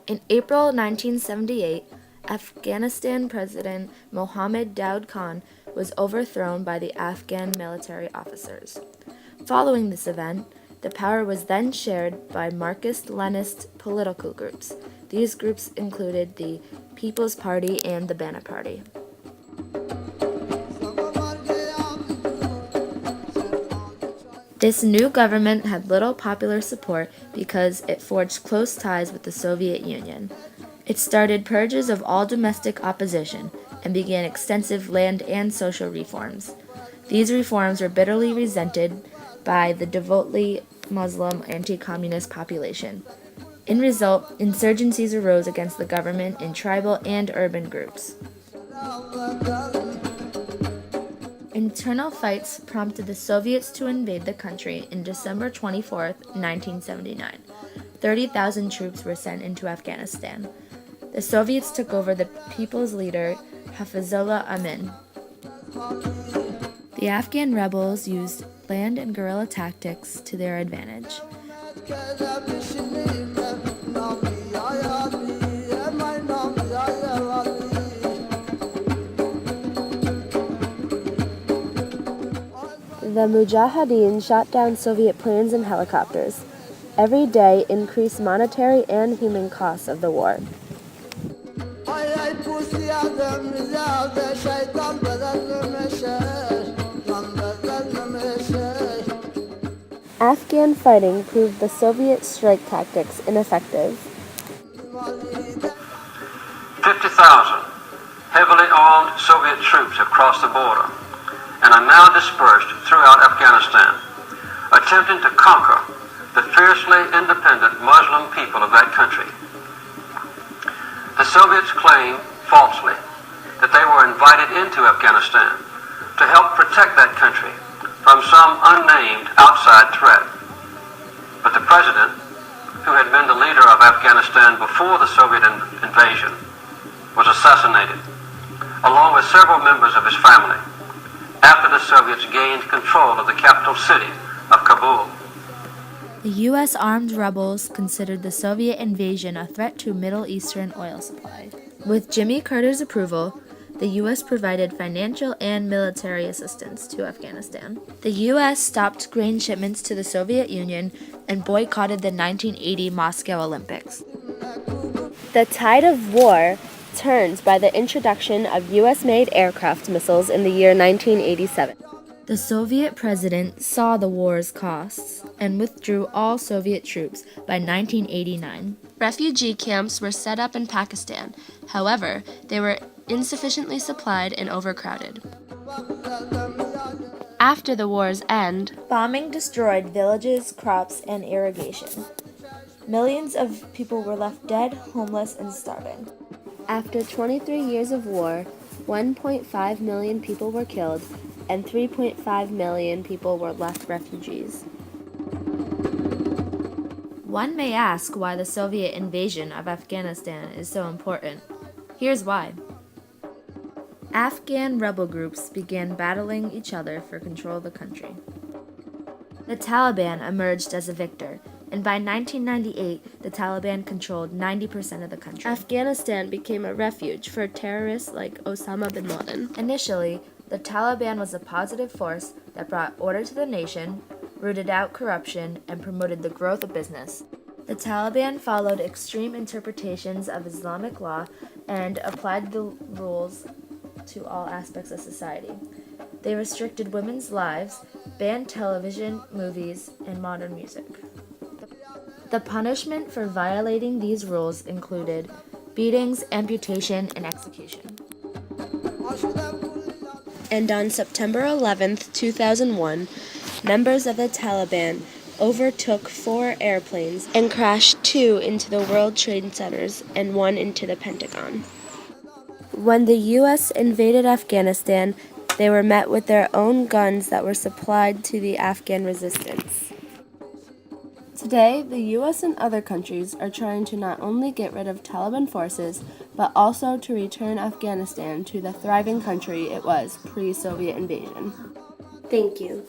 In April 1978, Afghanistan President Mohammed Daoud Khan was overthrown by the Afghan military officers. Following this event, the power was then shared by Marxist-Leninist political groups. These groups included the People's Party and the Bana Party. This new government had little popular support because it forged close ties with the Soviet Union. It started purges of all domestic opposition and began extensive land and social reforms. These reforms were bitterly resented by the devotedly Muslim anti-communist population. In result, insurgencies arose against the government in tribal and urban groups. Internal fights prompted the Soviets to invade the country in December 24, 1979. 30,000 troops were sent into Afghanistan. The Soviets took over the people's leader, Hafizullah Amin. The Afghan rebels used land and guerrilla tactics to their advantage. The Mujahideen shot down Soviet planes and helicopters. Every day increased monetary and human costs of the war. Afghan fighting proved the Soviet strike tactics ineffective. 50,000 heavily armed Soviet troops have crossed the border and are now dispersed throughout Afghanistan, attempting to conquer the fiercely independent Muslim people of that country. The Soviets claim, falsely, that they were invited into Afghanistan to help protect that country from some unnamed outside threat. But the president, who had been the leader of Afghanistan before the Soviet invasion, was assassinated, along with several members of his family, after the Soviets gained control of the capital city of Kabul. The U.S. armed rebels considered the Soviet invasion a threat to Middle Eastern oil supply. With Jimmy Carter's approval, the U.S. provided financial and military assistance to Afghanistan. The U.S. stopped grain shipments to the Soviet Union and boycotted the 1980 Moscow Olympics. The tide of war turned by the introduction of U.S.-made aircraft missiles in the year 1987. The Soviet president saw the war's costs and withdrew all Soviet troops by 1989. Refugee camps were set up in Pakistan. However, they were insufficiently supplied and overcrowded. After the war's end, bombing destroyed villages, crops, and irrigation. Millions of people were left dead, homeless, and starving. After 23 years of war, 1.5 million people were killed, and 3.5 million people were left refugees. One may ask why the Soviet invasion of Afghanistan is so important. Here's why. Afghan rebel groups began battling each other for control of the country. The Taliban emerged as a victor, and by 1998, the Taliban controlled 90% of the country. Afghanistan became a refuge for terrorists like Osama bin Laden. Initially, the Taliban was a positive force that brought order to the nation, rooted out corruption, and promoted the growth of business. The Taliban followed extreme interpretations of Islamic law and applied the rules to all aspects of society. They restricted women's lives, banned television, movies, and modern music. The punishment for violating these rules included beatings, amputation, and execution. And on September 11, 2001, members of the Taliban overtook 4 airplanes and crashed 2 into the World Trade Centers and 1 into the Pentagon. When the U.S. invaded Afghanistan, they were met with their own guns that were supplied to the Afghan resistance. Today, the U.S. and other countries are trying to not only get rid of Taliban forces, but also to return Afghanistan to the thriving country it was pre-Soviet invasion. Thank you.